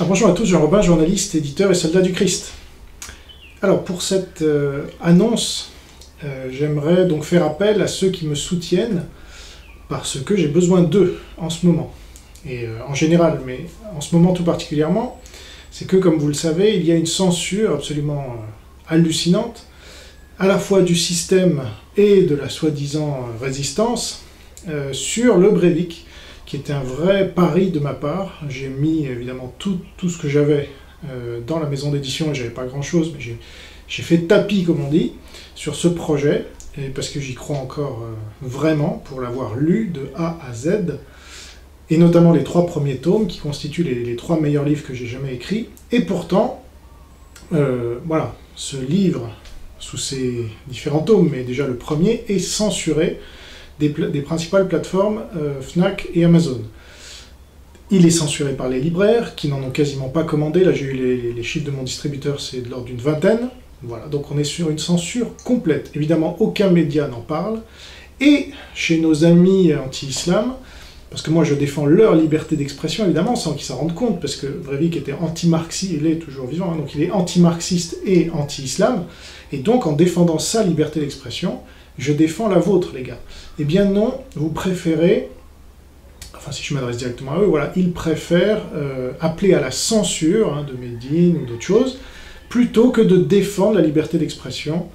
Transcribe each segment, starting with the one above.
Bonjour à tous, Jean Robin, journaliste, éditeur et soldat du Christ. Alors pour cette annonce, j'aimerais donc faire appel à ceux qui me soutiennent parce que j'ai besoin d'eux en ce moment. Et en général, mais en ce moment tout particulièrement, c'est que comme vous le savez, il y a une censure absolument hallucinante, à la fois du système et de la soi-disant résistance, sur le Breivik, qui était un vrai pari de ma part. J'ai mis évidemment tout ce que j'avais dans la maison d'édition, et j'avais pas grand chose, mais j'ai fait tapis, comme on dit, sur ce projet, et parce que j'y crois encore vraiment, pour l'avoir lu de A à Z, et notamment les 3 premiers tomes, qui constituent les 3 meilleurs livres que j'ai jamais écrits, et pourtant, voilà, ce livre, sous ses différents tomes, mais déjà le premier, est censuré des principales plateformes Fnac et Amazon. Il est censuré par les libraires, qui n'en ont quasiment pas commandé. Là, j'ai eu les chiffres de mon distributeur, c'est de l'ordre d'une vingtaine. Voilà, donc on est sur une censure complète. Évidemment, aucun média n'en parle. Et chez nos amis anti-islam, parce que moi je défends leur liberté d'expression, évidemment, sans qu'ils s'en rendent compte, parce que Breivik était anti-marxiste, il est toujours vivant, hein, donc il est anti-marxiste et anti-islam, et donc en défendant sa liberté d'expression, je défends la vôtre, les gars. Eh bien non, vous préférez, enfin si je m'adresse directement à eux, voilà, ils préfèrent appeler à la censure de Medine ou d'autres choses, plutôt que de défendre la liberté d'expression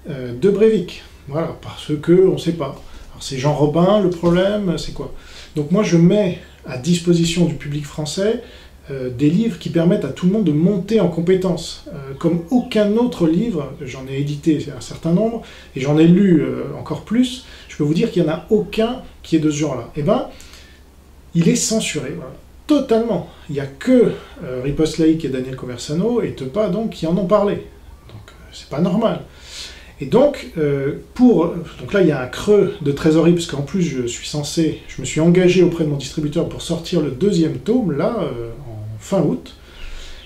de Breivik. Voilà, parce que on ne sait pas. Alors c'est Jean Robin, le problème, c'est quoi? Donc moi je mets à disposition du public français des livres qui permettent à tout le monde de monter en compétences. Comme aucun autre livre, j'en ai édité un certain nombre, et j'en ai lu encore plus, je peux vous dire qu'il n'y en a aucun qui est de ce genre-là. Eh bien, il est censuré, voilà, totalement. Il n'y a que Riposte Laïque et Daniel Conversano et Tepa, donc, qui en ont parlé. Donc c'est pas normal. Et donc, donc là, il y a un creux de trésorerie, parce qu'en plus, je me suis engagé auprès de mon distributeur pour sortir le 2e tome, là, en fin août,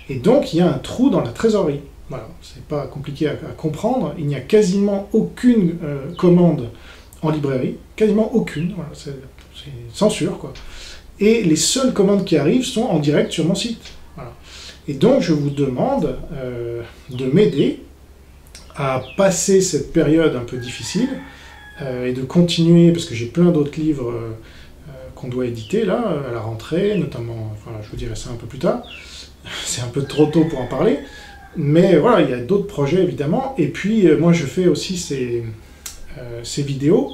et donc il y a un trou dans la trésorerie. Voilà, c'est pas compliqué à comprendre, il n'y a quasiment aucune commande en librairie, quasiment aucune, voilà, c'est censure, quoi. Et les seules commandes qui arrivent sont en direct sur mon site. Voilà. Et donc, je vous demande de m'aider à passer cette période un peu difficile, et de continuer, parce que j'ai plein d'autres livres qu'on doit éditer, là, à la rentrée, notamment, enfin, je vous dirai ça un peu plus tard, c'est un peu trop tôt pour en parler, mais voilà, il y a d'autres projets, évidemment, et puis, moi, je fais aussi ces vidéos.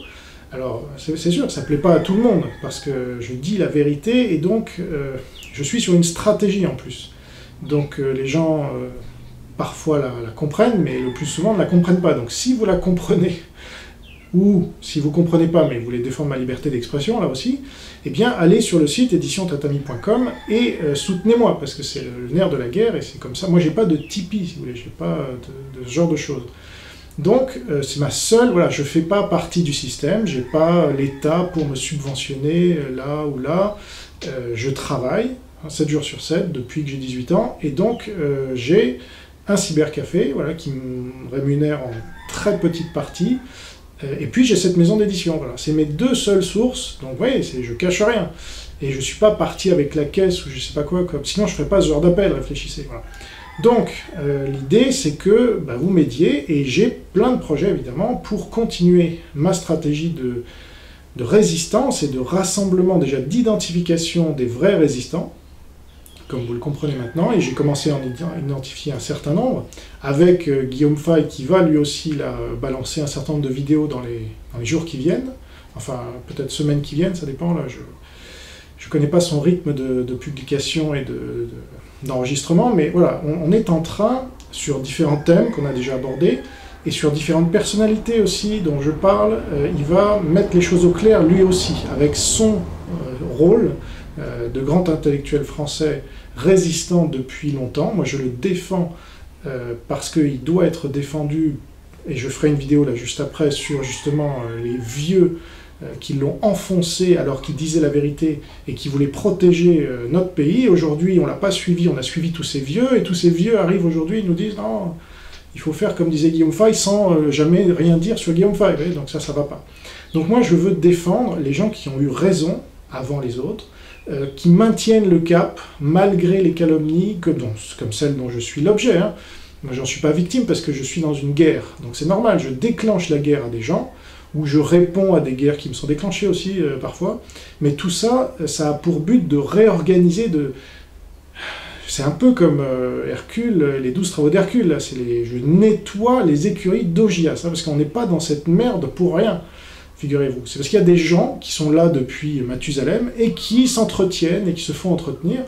Alors, c'est sûr, ça ne plaît pas à tout le monde, parce que je dis la vérité, et donc, je suis sur une stratégie, en plus. Donc, les gens... parfois la comprennent, mais le plus souvent ne la comprennent pas. Donc si vous la comprenez, ou si vous ne comprenez pas, mais vous voulez défendre ma liberté d'expression, là aussi, eh bien allez sur le site éditiontatami.com et soutenez-moi, parce que c'est le nerf de la guerre, et c'est comme ça. Moi, j'ai pas de Tipeee, si vous voulez, j'ai pas de ce genre de choses. Donc, c'est ma seule... Voilà, je fais pas partie du système, j'ai pas l'État pour me subventionner là ou là. Je travaille 7 jours sur 7 depuis que j'ai 18 ans, et donc j'ai un cybercafé, voilà, qui me rémunère en très petite partie, et puis j'ai cette maison d'édition, voilà. C'est mes 2 seules sources, donc vous voyez, je cache rien, et je suis pas parti avec la caisse, ou je sais pas quoi, sinon je ferais pas ce genre d'appel, réfléchissez, voilà. Donc, l'idée, c'est que vous m'aidiez, et j'ai plein de projets, évidemment, pour continuer ma stratégie de résistance, et de rassemblement, déjà d'identification des vrais résistants, comme vous le comprenez maintenant, et j'ai commencé à en identifier un certain nombre, avec Guillaume Fay, qui va lui aussi là, balancer un certain nombre de vidéos dans les jours qui viennent, enfin peut-être semaines qui viennent, ça dépend, là, je connais pas son rythme de publication et d'enregistrement, mais voilà, on est en train, sur différents thèmes qu'on a déjà abordés, et sur différentes personnalités aussi dont je parle, il va mettre les choses au clair lui aussi, avec son rôle de grand intellectuel français résistant depuis longtemps. Moi je le défends parce qu'il doit être défendu, et je ferai une vidéo là juste après sur justement les vieux qui l'ont enfoncé alors qu'ils disaient la vérité et qui voulaient protéger notre pays. Aujourd'hui on l'a pas suivi, on a suivi tous ces vieux, et tous ces vieux arrivent aujourd'hui, ils nous disent non, il faut faire comme disait Guillaume Fay sans jamais rien dire sur Guillaume Fay, donc ça va pas. Donc moi je veux défendre les gens qui ont eu raison avant les autres, qui maintiennent le cap malgré les calomnies comme celle dont je suis l'objet. Hein. Moi, j'en suis pas victime parce que je suis dans une guerre. Donc c'est normal, je déclenche la guerre à des gens, ou je réponds à des guerres qui me sont déclenchées aussi parfois. Mais tout ça, ça a pour but de réorganiser, C'est un peu comme Hercule, les 12 travaux d'Hercule. Là, je nettoie les écuries d'Augias, hein, parce qu'on n'est pas dans cette merde pour rien. Figurez-vous. C'est parce qu'il y a des gens qui sont là depuis Mathusalem et qui s'entretiennent et qui se font entretenir.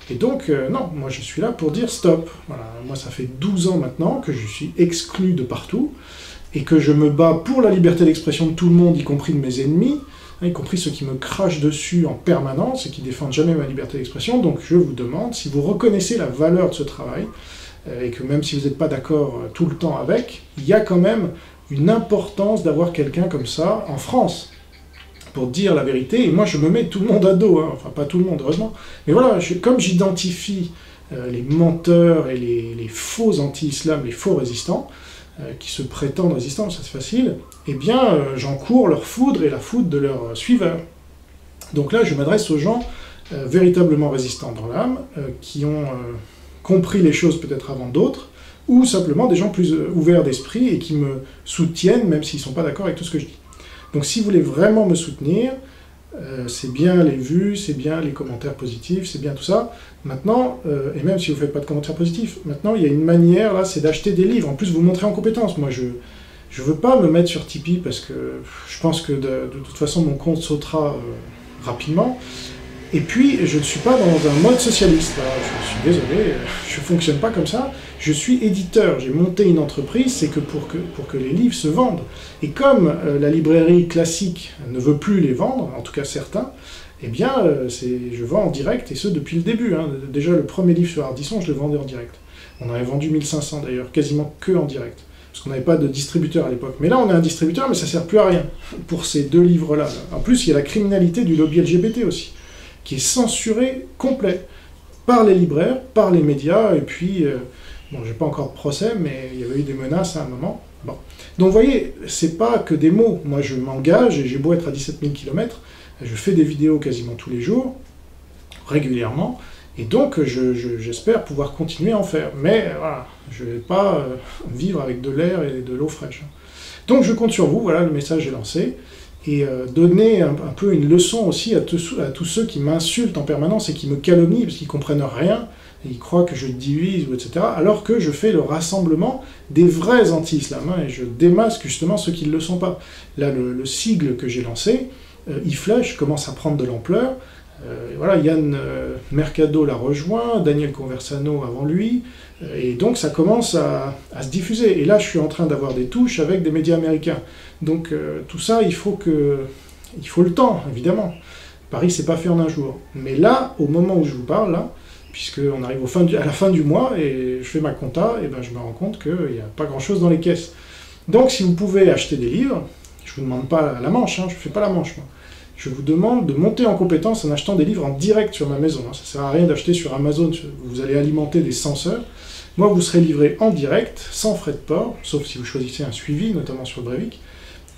Et donc, non, moi je suis là pour dire stop. Voilà. Moi ça fait 12 ans maintenant que je suis exclu de partout et que je me bats pour la liberté d'expression de tout le monde, y compris de mes ennemis, hein, y compris ceux qui me crachent dessus en permanence et qui défendent jamais ma liberté d'expression. Donc je vous demande, si vous reconnaissez la valeur de ce travail, et que même si vous n'êtes pas d'accord tout le temps avec, il y a quand même une importance d'avoir quelqu'un comme ça en France, pour dire la vérité, et moi je me mets tout le monde à dos, hein. Enfin pas tout le monde heureusement, mais voilà, comme j'identifie les menteurs et les faux anti-islam, les faux résistants, qui se prétendent résistants, ça c'est facile, eh bien j'encours leur foudre et la foudre de leurs suiveurs. Donc là je m'adresse aux gens véritablement résistants dans l'âme, qui ont compris les choses peut-être avant d'autres, ou simplement des gens plus ouverts d'esprit et qui me soutiennent, même s'ils ne sont pas d'accord avec tout ce que je dis. Donc si vous voulez vraiment me soutenir, c'est bien les vues, c'est bien les commentaires positifs, c'est bien tout ça. Maintenant, et même si vous ne faites pas de commentaires positifs, maintenant il y a une manière, là, c'est d'acheter des livres. En plus, vous montrez en compétence. Moi, je ne veux pas me mettre sur Tipeee parce que je pense que de toute façon, mon compte sautera rapidement. Et puis, je ne suis pas dans un mode socialiste. Voilà, je suis désolé, je ne fonctionne pas comme ça. Je suis éditeur, j'ai monté une entreprise, c'est que pour que les livres se vendent. Et comme la librairie classique ne veut plus les vendre, en tout cas certains, eh bien, je vends en direct, et ce depuis le début. Hein. Déjà, le premier livre sur Ardisson, je le vendais en direct. On avait vendu 1500 d'ailleurs, quasiment que en direct. Parce qu'on n'avait pas de distributeur à l'époque. Mais là, on a un distributeur, mais ça ne sert plus à rien pour ces deux livres-là. En plus, il y a la criminalité du lobby LGBT aussi, qui est censurée complet par les libraires, par les médias, et puis... Bon, j'ai pas encore de procès, mais il y avait eu des menaces à un moment. Bon. Donc, vous voyez, c'est pas que des mots. Moi, je m'engage, et j'ai beau être à 17 000 km, je fais des vidéos quasiment tous les jours, régulièrement, et donc j'espère pouvoir continuer à en faire. Mais, voilà, je vais pas vivre avec de l'air et de l'eau fraîche. Donc, je compte sur vous, voilà, le message est lancé, et donner un peu une leçon aussi à tous ceux qui m'insultent en permanence et qui me calomnient, parce qu'ils comprennent rien, ils croient que je divise, etc., alors que je fais le rassemblement des vrais anti-islam, hein, et je démasque justement ceux qui ne le sont pas. Là, le sigle que j'ai lancé, e-Flèche, commence à prendre de l'ampleur. Voilà, Yann Mercado l'a rejoint, Daniel Conversano avant lui, et donc ça commence à se diffuser. Et là, je suis en train d'avoir des touches avec des médias américains. Donc tout ça, il faut le temps, évidemment. Paris, c'est pas fait en un jour. Mais là, au moment où je vous parle, là, puisqu'on arrive à la fin du mois, et je fais ma compta, et ben je me rends compte qu'il n'y a pas grand-chose dans les caisses. Donc si vous pouvez acheter des livres, je ne vous demande pas la manche, hein, je ne fais pas la manche, moi. Je vous demande de monter en compétence en achetant des livres en direct sur ma maison. Hein. Ça ne sert à rien d'acheter sur Amazon, vous allez alimenter des censeurs. Moi, vous serez livré en direct, sans frais de port, sauf si vous choisissez un suivi, notamment sur le Breivik.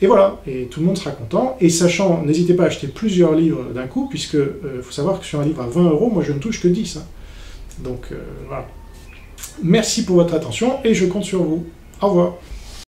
Et voilà, et tout le monde sera content. Et sachant, n'hésitez pas à acheter plusieurs livres d'un coup, puisque faut savoir que sur un livre à 20 €, moi je ne touche que 10. Hein. Donc voilà. Merci pour votre attention et je compte sur vous. Au revoir.